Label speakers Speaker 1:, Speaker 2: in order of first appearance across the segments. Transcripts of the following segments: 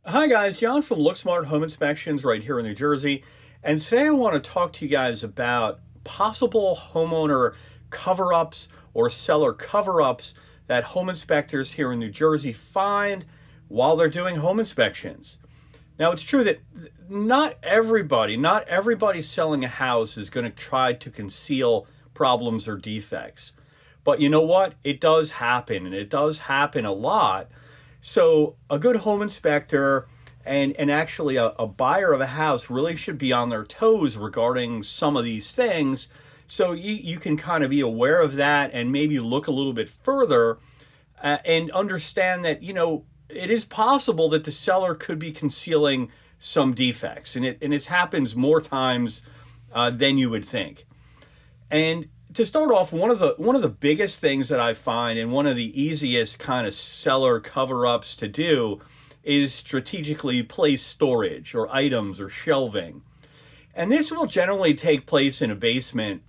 Speaker 1: Hi guys, John from LookSmart Home Inspections right here in New Jersey. And today I want to talk to you guys about possible homeowner cover-ups or seller cover-ups that home inspectors here in New Jersey find while they're doing home inspections. Now it's true that not everybody selling a house is going to try to conceal problems or defects. But you know what? It does happen, and it does happen a lot. So a good home inspector and actually a buyer of a house really should be on their toes regarding some of these things. So you can kind of be aware of that and maybe look a little bit further and understand that, it is possible that the seller could be concealing some defects. And it happens more times than you would think. And to start off, one of the biggest things that I find, and one of the easiest kind of seller cover-ups to do, is strategically place storage or items or shelving. And this will generally take place in a basement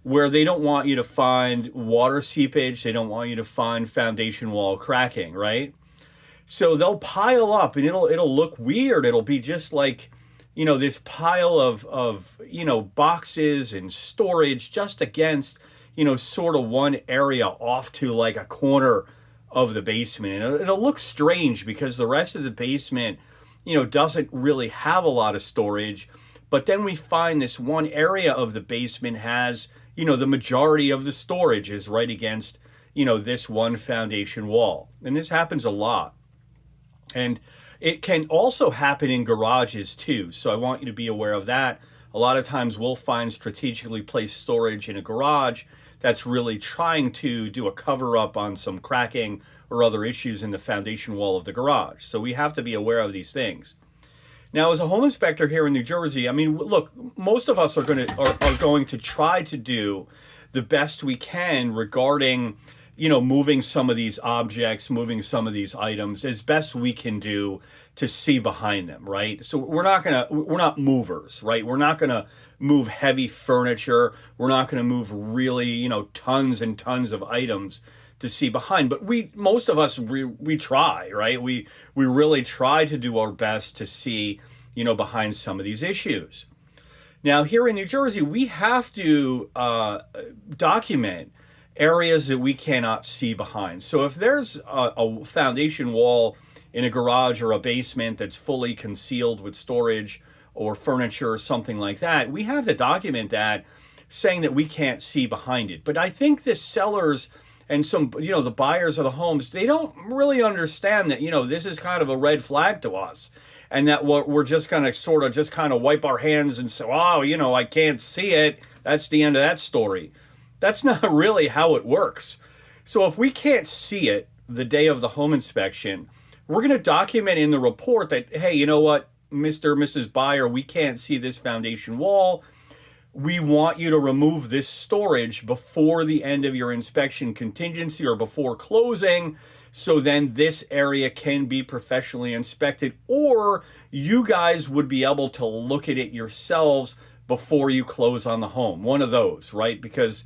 Speaker 1: where they don't want you to find water seepage, they don't want you to find foundation wall cracking, right? So they'll pile up and it'll look weird. It'll be just like, this pile of boxes and storage just against, sort of one area off to like a corner of the basement. And it'll look strange because the rest of the basement, doesn't really have a lot of storage. But then we find this one area of the basement has, the majority of the storage is right against, this one foundation wall. And this happens a lot. And it can also happen in garages too. So I want you to be aware of that. A lot of times we'll find strategically placed storage in a garage that's really trying to do a cover up on some cracking or other issues in the foundation wall of the garage. So we have to be aware of these things. Now, as a home inspector here in New Jersey, I mean, look, most of us are going to try to do the best we can regarding, moving some of these objects, moving some of these items as best we can do to see behind them, right? So we're not movers, right? We're not gonna move heavy furniture. We're not gonna move really, tons and tons of items to see behind. But most of us, we try, right? We really try to do our best to see, behind some of these issues. Now, here in New Jersey, we have to document areas that we cannot see behind. So if there's a foundation wall in a garage or a basement that's fully concealed with storage or furniture or something like that, we have to document that, saying that we can't see behind it. But I think the sellers and some, the buyers of the homes, they don't really understand that, this is kind of a red flag to us. And that we're just going to sort of just kind of wipe our hands and say, oh, I can't see it. That's the end of that story. That's not really how it works. So if we can't see it the day of the home inspection, we're going to document in the report that, hey, you know what, Mr. or Mrs. Buyer, we can't see this foundation wall. We want you to remove this storage before the end of your inspection contingency or before closing. So then this area can be professionally inspected, or you guys would be able to look at it yourselves before you close on the home. One of those, right? Because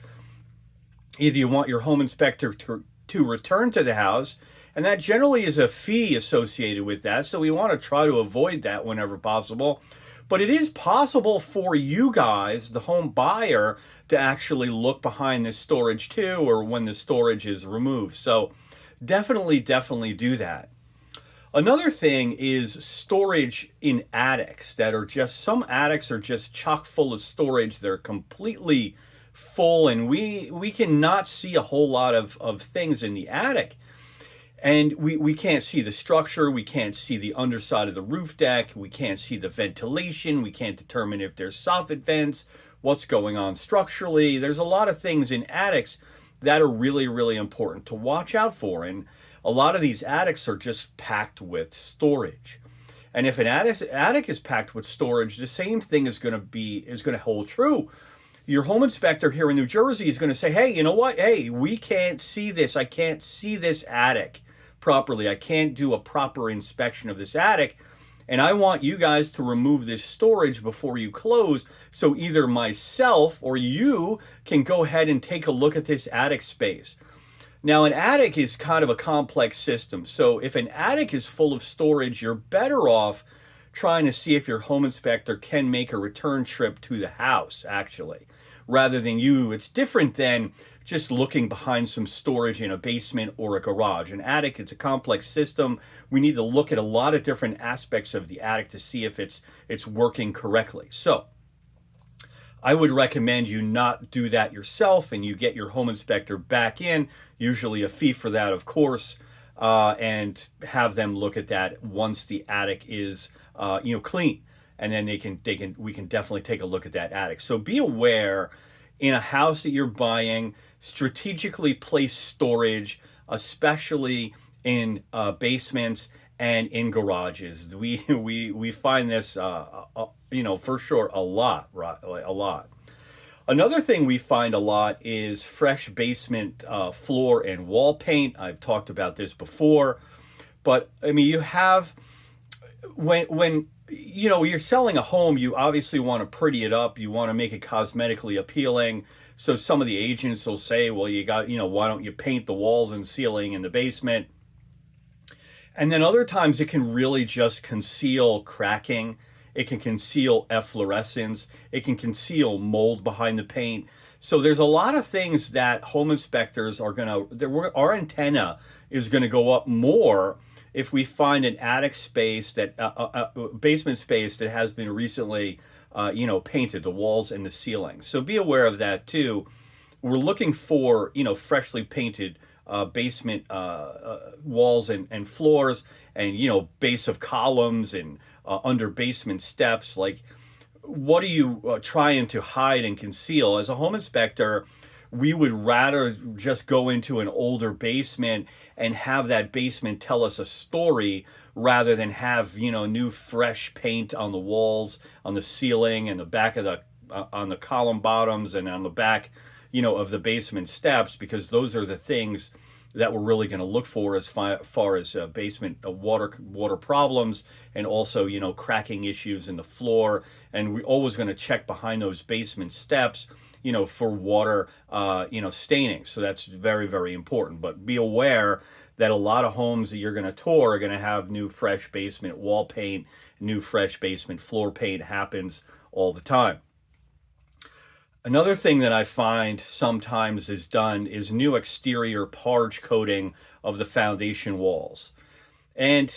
Speaker 1: either you want your home inspector to return to the house, and that generally is a fee associated with that. So we want to try to avoid that whenever possible. But it is possible for you guys, the home buyer, to actually look behind this storage too, or when the storage is removed. So definitely do that. Another thing is storage in attics some attics are just chock full of storage. They're completely full, and we cannot see a whole lot of things in the attic. And we can't see the structure, we can't see the underside of the roof deck, we can't see the ventilation, we can't determine if there's soffit vents, what's going on structurally. There's a lot of things in attics that are really, really important to watch out for. And a lot of these attics are just packed with storage. And if an attic is packed with storage, the same thing is going to hold true. Your home inspector here in New Jersey is going to say, hey, you know what? Hey, we can't see this. I can't see this attic properly. I can't do a proper inspection of this attic. And I want you guys to remove this storage before you close. So either myself or you can go ahead and take a look at this attic space. Now, an attic is kind of a complex system. So if an attic is full of storage, you're better off trying to see if your home inspector can make a return trip to the house, actually, rather than you. It's different than just looking behind some storage in a basement or a garage. An attic, it's a complex system. We need to look at a lot of different aspects of the attic to see if it's working correctly. So I would recommend you not do that yourself and you get your home inspector back in, usually a fee for that, of course, and have them look at that once the attic is, clean. And then we can definitely take a look at that attic. So be aware in a house that you're buying, strategically place storage, especially in basements and in garages. We find this, for sure, a lot, right? A lot. Another thing we find a lot is fresh basement floor and wall paint. I've talked about this before, but I mean, you have when you're selling a home, you obviously want to pretty it up. You want to make it cosmetically appealing. So some of the agents will say, well, why don't you paint the walls and ceiling in the basement? And then other times it can really just conceal cracking. It can conceal efflorescence. It can conceal mold behind the paint. So there's a lot of things that home inspectors our antenna is going to go up more if we find an attic space basement space that has been recently, painted, the walls and the ceiling. So be aware of that too. We're looking for, freshly painted basement walls and floors, and base of columns and under basement steps. Like, what are you trying to hide and conceal? As a home inspector, we would rather just go into an older basement and have that basement tell us a story rather than have new fresh paint on the walls, on the ceiling, and the back of the on the column bottoms, and on the back of the basement steps, because those are the things that we're really going to look for as far as basement water problems, and also cracking issues in the floor. And we're always going to check behind those basement steps for water staining. So that's very, very important. But be aware that a lot of homes that you're going to tour are going to have new fresh basement wall paint, new fresh basement floor paint. Happens all the time. Another thing that I find sometimes is done is new exterior parge coating of the foundation walls. And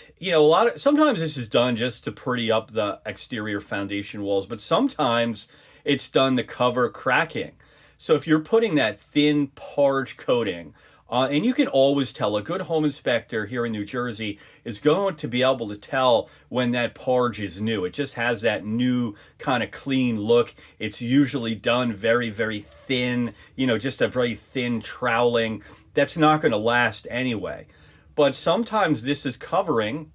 Speaker 1: sometimes this is done just to pretty up the exterior foundation walls, but sometimes it's done to cover cracking. So if you're putting that thin parge coating, and you can always tell, a good home inspector here in New Jersey is going to be able to tell when that parge is new. It just has that new kind of clean look. It's usually done very, very thin, just a very thin troweling. That's not going to last anyway. But sometimes this is covering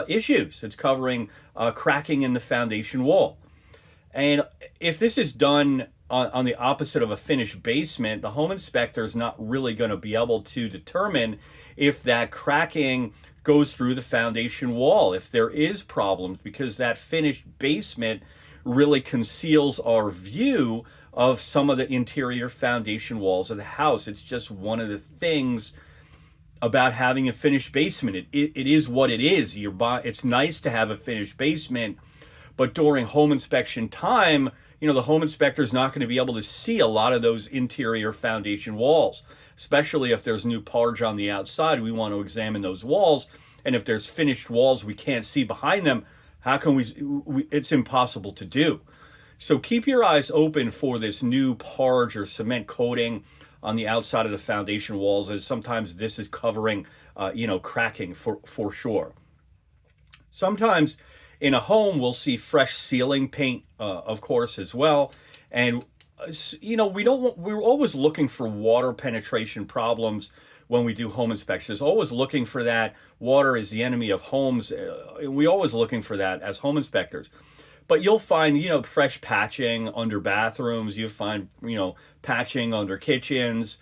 Speaker 1: issues. It's covering cracking in the foundation wall. And if this is done on the opposite of a finished basement, the home inspector is not really going to be able to determine if that cracking goes through the foundation wall, if there is problems, because that finished basement really conceals our view of some of the interior foundation walls of the house. It's just one of the things about having a finished basement. It is what it is. It's nice to have a finished basement, but during home inspection time, the home inspector is not going to be able to see a lot of those interior foundation walls, especially if there's new parge on the outside. We want to examine those walls, and if there's finished walls we can't see behind them, how can it's impossible to do. So keep your eyes open for this new parge or cement coating on the outside of the foundation walls, and sometimes this is covering, cracking for sure. Sometimes in a home, we'll see fresh ceiling paint, of course, as well. And, we're always looking for water penetration problems when we do home inspections. Always looking for that. Water is the enemy of homes. We're always looking for that as home inspectors. But you'll find, fresh patching under bathrooms. You find, patching under kitchens.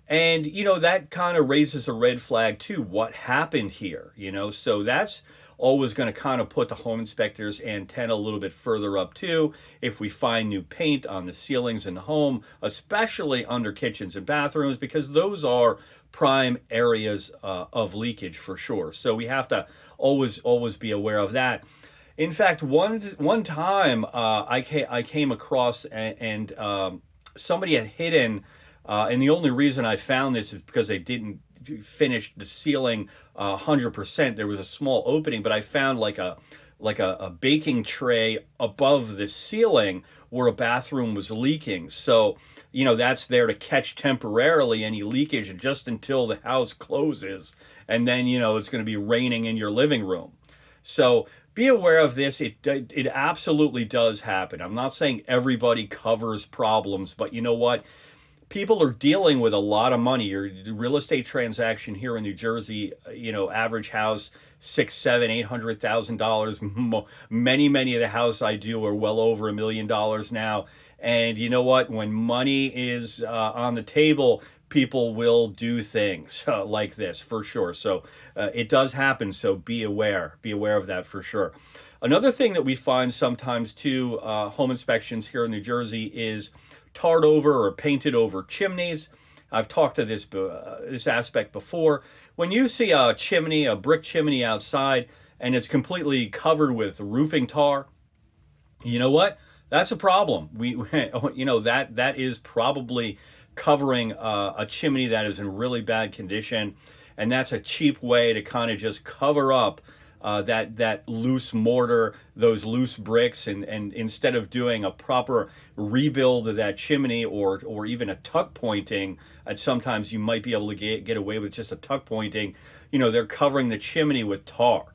Speaker 1: And, that kind of raises a red flag too. What happened here? So that's always going to kind of put the home inspector's antenna a little bit further up too. If we find new paint on the ceilings in the home, especially under kitchens and bathrooms, because those are prime areas of leakage for sure. So we have to always be aware of that. In fact, one time I came across and somebody had hidden, and the only reason I found this is because they didn't finish the ceiling 100%. There was a small opening, but I found like a baking tray above the ceiling where a bathroom was leaking. So, that's there to catch temporarily any leakage just until the house closes. And then, it's going to be raining in your living room. So be aware of this. It absolutely does happen. I'm not saying everybody covers problems, but you know what? People are dealing with a lot of money. Your real estate transaction here in New Jersey, average house, six, seven, $800,000. Many of the houses I do are well over $1 million now. And you know what? When money is on the table, people will do things like this for sure. So it does happen. So be aware. Be aware of that for sure. Another thing that we find sometimes too, home inspections here in New Jersey is tarred over or painted over chimneys. I've talked to this aspect before. When you see a chimney, a brick chimney outside, and it's completely covered with roofing tar, you know what? That's a problem. That is probably covering a chimney that is in really bad condition, and that's a cheap way to kind of just cover up that loose mortar, those loose bricks, and instead of doing a proper rebuild of that chimney or even a tuck pointing, and sometimes you might be able to get away with just a tuck pointing, they're covering the chimney with tar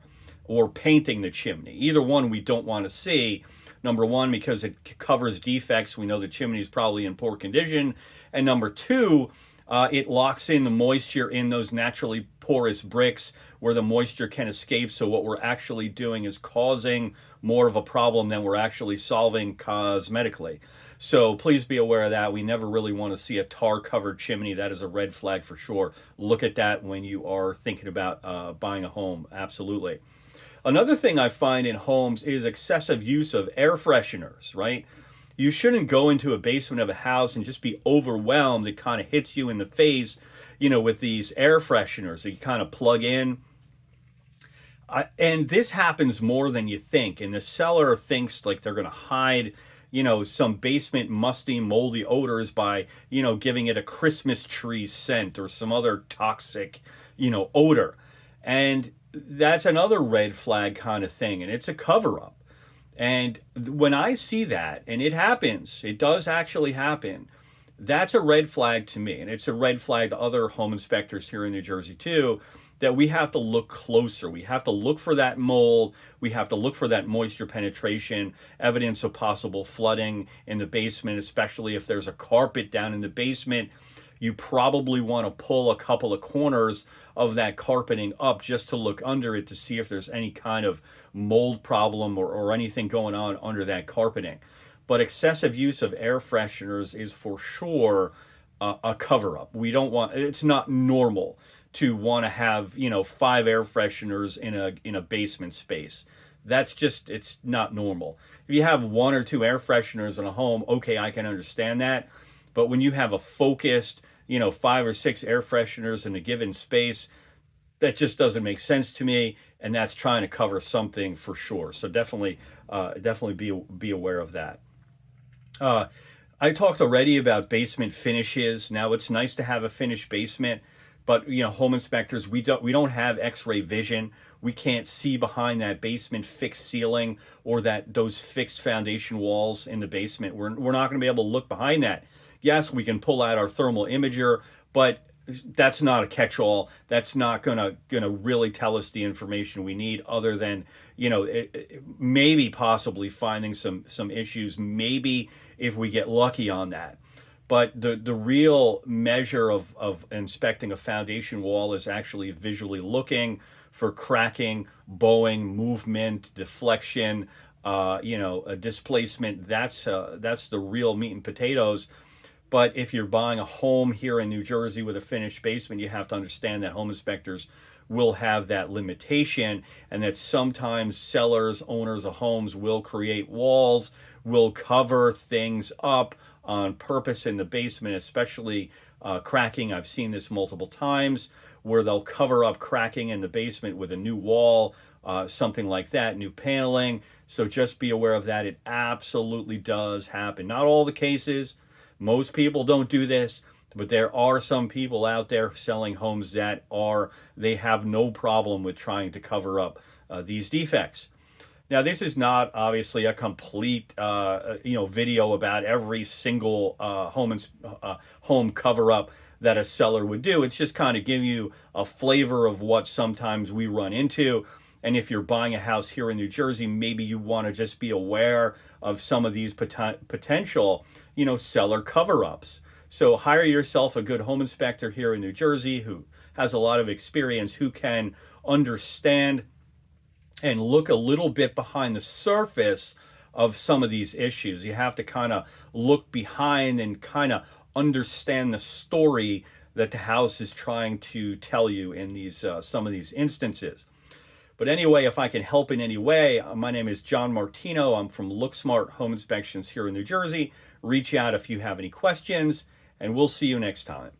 Speaker 1: or painting the chimney. Either one we don't want to see. Number one, because it covers defects. We know the chimney is probably in poor condition. And number two, it locks in the moisture in those naturally porous bricks where the moisture can escape. So what we're actually doing is causing more of a problem than we're actually solving cosmetically. So please be aware of that. We never really want to see a tar-covered chimney. That is a red flag for sure. Look at that when you are thinking about buying a home. Absolutely. Another thing I find in homes is excessive use of air fresheners, right? You shouldn't go into a basement of a house and just be overwhelmed. It kind of hits you in the face, with these air fresheners that you kind of plug in. And this happens more than you think. And the seller thinks like they're going to hide, some basement musty, moldy odors by, giving it a Christmas tree scent or some other toxic, odor. And that's another red flag kind of thing. And it's a cover up. And when I see that, and it happens, it does actually happen, that's a red flag to me. And it's a red flag to other home inspectors here in New Jersey too, that we have to look closer. We have to look for that mold. We have to look for that moisture penetration, evidence of possible flooding in the basement, especially if there's a carpet down in the basement. You probably want to pull a couple of corners of that carpeting up just to look under it to see if there's any kind of mold problem or anything going on under that carpeting. But excessive use of air fresheners is for sure a cover up. We don't want, it's not normal to want to have, 5 air fresheners in a basement space. That's just, it's not normal. If you have 1 or 2 air fresheners in a home, okay, I can understand that. But when you have a focused, 5 or 6 air fresheners in a given space, that just doesn't make sense to me, and that's trying to cover something for sure. So definitely be aware of that. I talked already about basement finishes. Now it's nice to have a finished basement, but home inspectors, we don't have X-ray vision. We can't see behind that basement fixed ceiling or those fixed foundation walls in the basement. We're not going to be able to look behind that. Yes, we can pull out our thermal imager, but that's not a catch-all. That's not gonna really tell us the information we need, other than maybe possibly finding some issues. Maybe if we get lucky on that. But the real measure of inspecting a foundation wall is actually visually looking for cracking, bowing, movement, deflection, a displacement. That's the real meat and potatoes. But if you're buying a home here in New Jersey with a finished basement, you have to understand that home inspectors will have that limitation, and that sometimes sellers, owners of homes will create walls, will cover things up on purpose in the basement, especially cracking. I've seen this multiple times where they'll cover up cracking in the basement with a new wall, something like that, new paneling. So just be aware of that. It absolutely does happen. Not all the cases. Most people don't do this, but there are some people out there selling homes that they have no problem with trying to cover up these defects. Now, this is not obviously a complete, video about every single home cover up that a seller would do. It's just kind of give you a flavor of what sometimes we run into. And if you're buying a house here in New Jersey, maybe you want to just be aware of some of these potential, seller cover-ups. So hire yourself a good home inspector here in New Jersey who has a lot of experience, who can understand and look a little bit behind the surface of some of these issues. You have to kind of look behind and kind of understand the story that the house is trying to tell you in these some of these instances. But anyway, if I can help in any way, my name is John Martino. I'm from LookSmart Home Inspections here in New Jersey. Reach out if you have any questions, and we'll see you next time.